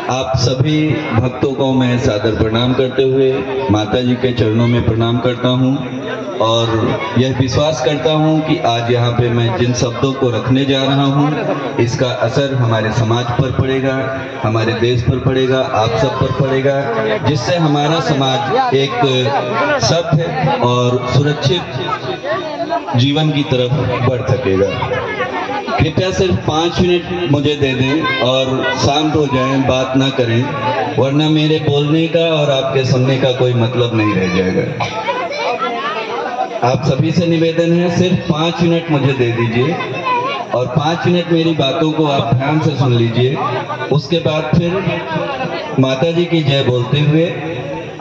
आप सभी भक्तों को मैं सादर प्रणाम करते हुए माता जी के चरणों में प्रणाम करता हूं और यह विश्वास करता हूं कि आज यहाँ पे मैं जिन शब्दों को रखने जा रहा हूं इसका असर हमारे समाज पर पड़ेगा, हमारे देश पर पड़ेगा, आप सब पर पड़ेगा, जिससे हमारा समाज एक सभ्य और सुरक्षित जीवन की तरफ बढ़ सकेगा। कृपया सिर्फ 5 मिनट मुझे दे दें और शांत हो जाएं, बात ना करें, वरना मेरे बोलने का और आपके सुनने का कोई मतलब नहीं रह जाएगा। आप सभी से निवेदन है, सिर्फ 5 मिनट मुझे दे दीजिए और 5 मिनट मेरी बातों को आप ध्यान से सुन लीजिए। उसके बाद फिर माता जी की जय बोलते हुए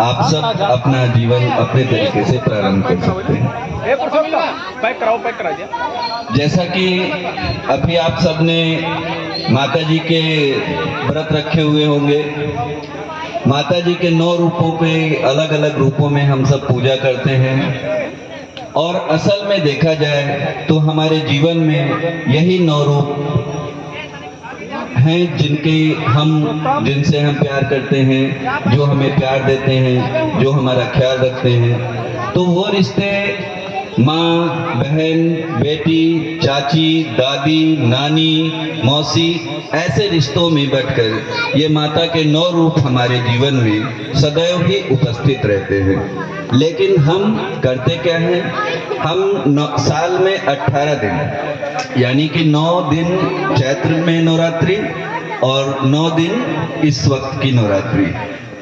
आप सब अपना जीवन अपने तरीके से प्रारंभ कर सकते हैं। जैसा कि अभी आप सब ने माता जी के व्रत रखे हुए होंगे, माता जी के 9 रूपों पे अलग अलग रूपों में हम सब पूजा करते हैं और असल में देखा जाए तो हमारे जीवन में यही 9 रूप हैं जिनसे हम प्यार करते हैं, जो हमें प्यार देते हैं, जो हमारा ख्याल रखते हैं। तो वो रिश्ते माँ, बहन, बेटी, चाची, दादी, नानी, मौसी, ऐसे रिश्तों में बैठकर ये माता के 9 रूप हमारे जीवन में सदैव ही उपस्थित रहते हैं। लेकिन हम करते क्या हैं? हम साल में 18 दिन यानी कि 9 दिन चैत्र में नवरात्रि और 9 दिन इस वक्त की नवरात्रि,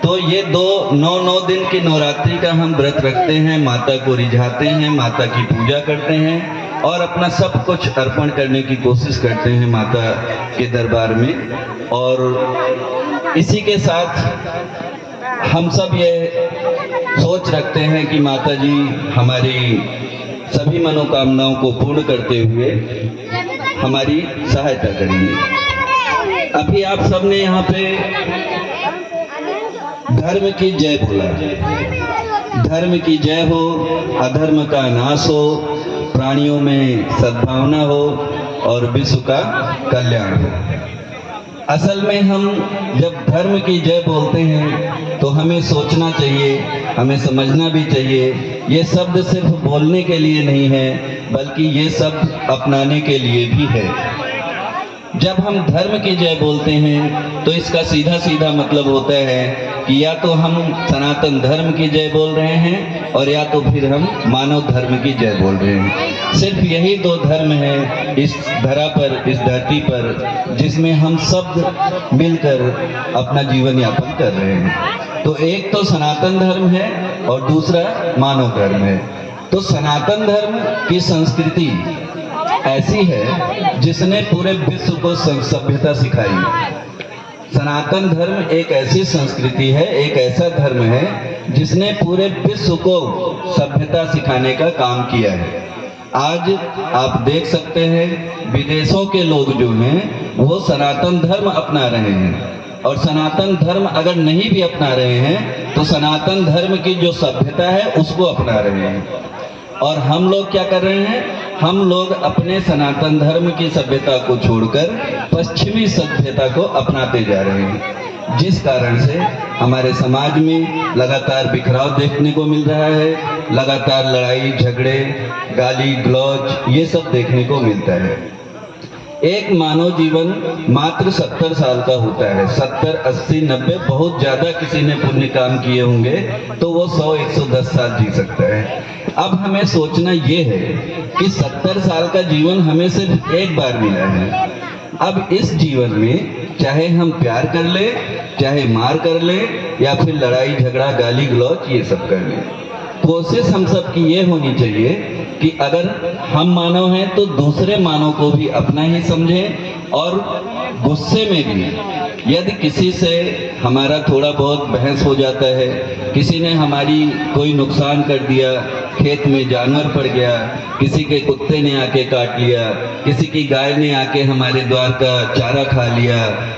तो ये 9 दिन की नवरात्रि का हम व्रत रखते हैं, माता को रिझाते हैं, माता की पूजा करते हैं और अपना सब कुछ अर्पण करने की कोशिश करते हैं माता के दरबार में। और इसी के साथ हम सब ये सोच रखते हैं कि माता जी हमारी सभी मनोकामनाओं को पूर्ण करते हुए हमारी सहायता करेंगे। अभी आप सब ने यहाँ पे धर्म की जय बोला, धर्म की जय हो, अधर्म का नाश हो, प्राणियों में सद्भावना हो और विश्व का कल्याण हो। असल में हम जब धर्म की जय बोलते हैं तो हमें सोचना चाहिए, हमें समझना भी चाहिए, ये शब्द सिर्फ बोलने के लिए नहीं है बल्कि ये शब्द अपनाने के लिए भी है। जब हम धर्म की जय बोलते हैं तो इसका सीधा सीधा मतलब होता है कि या तो हम सनातन धर्म की जय बोल रहे हैं और या तो फिर हम मानव धर्म की जय बोल रहे हैं। सिर्फ यही 2 धर्म हैं इस धरा पर, इस धरती पर, जिसमें हम सब मिलकर अपना जीवन यापन कर रहे हैं। तो एक तो सनातन धर्म है और दूसरा मानव धर्म है। तो सनातन धर्म की संस्कृति ऐसी है जिसने पूरे विश्व को सभ्यता सिखाई। सनातन धर्म एक ऐसी संस्कृति है, एक ऐसा धर्म है जिसने पूरे विश्व को सभ्यता सिखाने का काम किया है। आज आप देख सकते हैं विदेशों के लोग जो हैं वो सनातन धर्म अपना रहे हैं और सनातन धर्म अगर नहीं भी अपना रहे हैं तो सनातन धर्म की जो सभ्यता है उसको अपना रहे हैं। और हम लोग क्या कर रहे हैं? हम लोग अपने सनातन धर्म की सभ्यता को छोड़कर पश्चिमी सभ्यता को अपनाते जा रहे हैं, जिस कारण से हमारे समाज में लगातार बिखराव देखने को मिल रहा है, लगातार लड़ाई झगड़े, गाली गलौज, ये सब देखने को मिलता है। एक मानव जीवन मात्र 70 साल का होता है। 70, 80, 90, बहुत ज्यादा किसी ने पुण्य काम किए होंगे तो वो 100, 110 साल जी सकता है। अब हमें सोचना ये है कि 70 साल का जीवन हमें सिर्फ एक बार मिला है। अब इस जीवन में चाहे हम प्यार कर ले, चाहे मार कर ले या फिर लड़ाई झगड़ा गाली गलौज ये सब कर ले, कोशिश हम सब की ये होनी चाहिए कि अगर हम मानव हैं तो दूसरे मानव को भी अपना ही समझें और गुस्से में भी यदि किसी से हमारा थोड़ा बहुत बहस हो जाता है, किसी ने हमारी कोई नुकसान कर दिया, खेत में जानवर पड़ गया, किसी के कुत्ते ने आके काट लिया, किसी की गाय ने आके हमारे द्वार का चारा खा लिया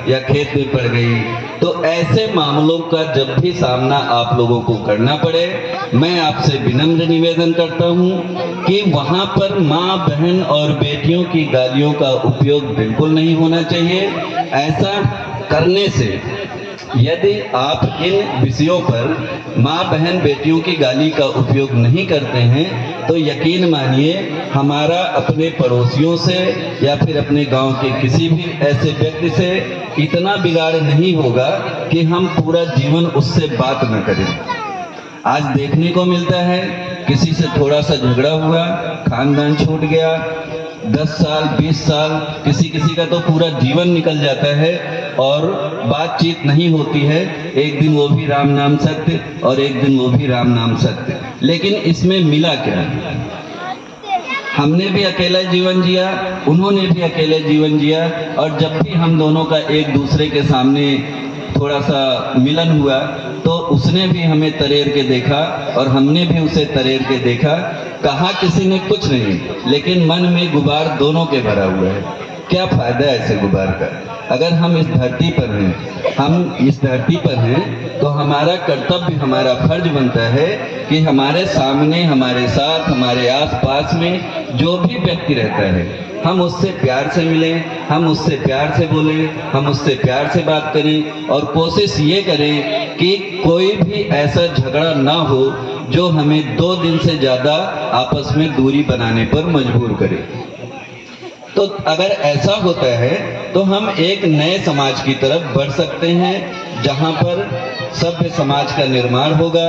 या खेत में पड़ गई, तो ऐसे मामलों का जब भी सामना आप लोगों को करना पड़े, मैं आपसे विनम्र निवेदन करता हूं कि वहां पर माँ, बहन और बेटियों की गालियों का उपयोग बिल्कुल नहीं होना चाहिए। ऐसा करने से यदि आप इन विषयों पर माँ बहन बेटियों की गाली का उपयोग नहीं करते हैं तो यकीन मानिए हमारा अपने पड़ोसियों से या फिर अपने गांव के किसी भी ऐसे व्यक्ति से इतना बिगाड़ नहीं होगा कि हम पूरा जीवन उससे बात न करें। आज देखने को मिलता है किसी से थोड़ा सा झगड़ा हुआ, खानदान छूट गया, 10 साल 20 साल किसी किसी का तो पूरा जीवन निकल जाता है और बातचीत नहीं होती है। एक दिन वो भी राम नाम सत्य और एक दिन वो भी राम नाम सत्य। लेकिन इसमें मिला क्या? हमने भी अकेला जीवन जिया, उन्होंने भी अकेले जीवन जिया, और जब भी हम दोनों का एक दूसरे के सामने थोड़ा सा मिलन हुआ तो उसने भी हमें तरेर के देखा और हमने भी उसे तरेर के देखा। कहा किसी ने कुछ नहीं, लेकिन मन में गुबार दोनों के भरा हुआ है। क्या फायदा है ऐसे गुबार का? अगर हम इस धरती पर हैं तो हमारा कर्तव्य, हमारा फर्ज बनता है कि हमारे सामने, हमारे साथ, हमारे आसपास में जो भी व्यक्ति रहता है हम उससे प्यार से मिलें, हम उससे प्यार से बोलें, हम उससे प्यार से बात करें और कोशिश ये करें कि कोई भी ऐसा झगड़ा ना हो जो हमें 2 दिन से ज़्यादा आपस में दूरी बनाने पर मजबूर करे। तो अगर ऐसा होता है तो हम एक नए समाज की तरफ बढ़ सकते हैं जहां पर सभ्य समाज का निर्माण होगा।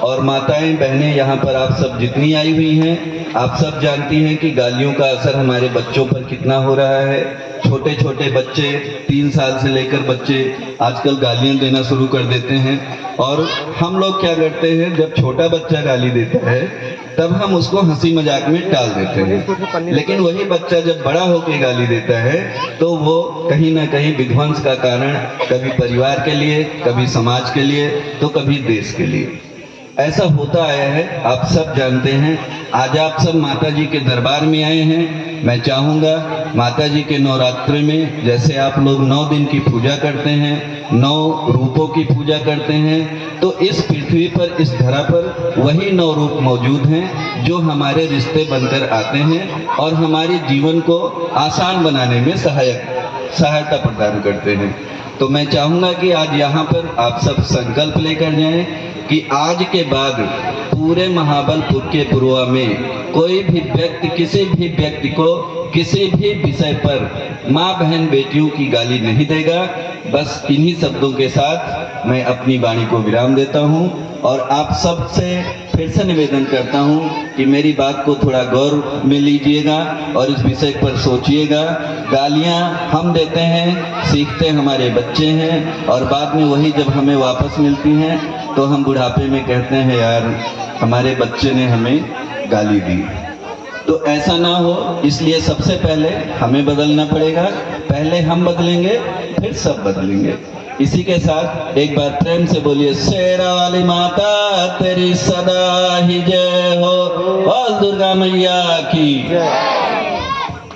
और माताएं बहनें यहाँ पर आप सब जितनी आई हुई हैं, आप सब जानती हैं कि गालियों का असर हमारे बच्चों पर कितना हो रहा है। छोटे छोटे बच्चे 3 साल से लेकर बच्चे आजकल गालियां देना शुरू कर देते हैं। और हम लोग क्या करते हैं, जब छोटा बच्चा गाली देता है तब हम उसको हंसी मजाक में टाल देते हैं, लेकिन वही बच्चा जब बड़ा होकर गाली देता है तो वो कहीं ना कहीं विध्वंस का कारण, कभी परिवार के लिए, कभी समाज के लिए, तो कभी देश के लिए। ऐसा होता आया है, आप सब जानते हैं। आज आप सब माता जी के दरबार में आए हैं। मैं चाहूँगा माता जी के नवरात्रि में जैसे आप लोग 9 दिन की पूजा करते हैं, 9 रूपों की पूजा करते हैं, तो इस पृथ्वी पर, इस धरा पर वही 9 रूप मौजूद हैं जो हमारे रिश्ते बनकर आते हैं और हमारे जीवन को आसान बनाने में सहायता प्रदान करते हैं। तो मैं चाहूँगा कि आज यहाँ पर आप सब संकल्प लेकर जाएं कि आज के बाद पूरे महाबलपुर के पुरवा में कोई भी व्यक्ति, किसी भी व्यक्ति को किसी भी विषय पर माँ बहन बेटियों की गाली नहीं देगा। बस इन्हीं शब्दों के साथ मैं अपनी वाणी को विराम देता हूँ और आप सब से फिर से निवेदन करता हूँ कि मेरी बात को थोड़ा गौर में लीजिएगा और इस विषय पर सोचिएगा। गालियाँ हम देते हैं, सीखते हमारे बच्चे हैं और बाद में वही जब हमें वापस मिलती हैं तो हम बुढ़ापे में कहते हैं यार हमारे बच्चे ने हमें गाली दी। तो ऐसा ना हो, इसलिए सबसे पहले हमें बदलना पड़ेगा। पहले हम बदलेंगे फिर सब बदलेंगे। इसी के साथ एक बार प्रेम से बोलिए, शेरा वाली माता तेरी सदा ही जय हो, बोल दुर्गा मैया की।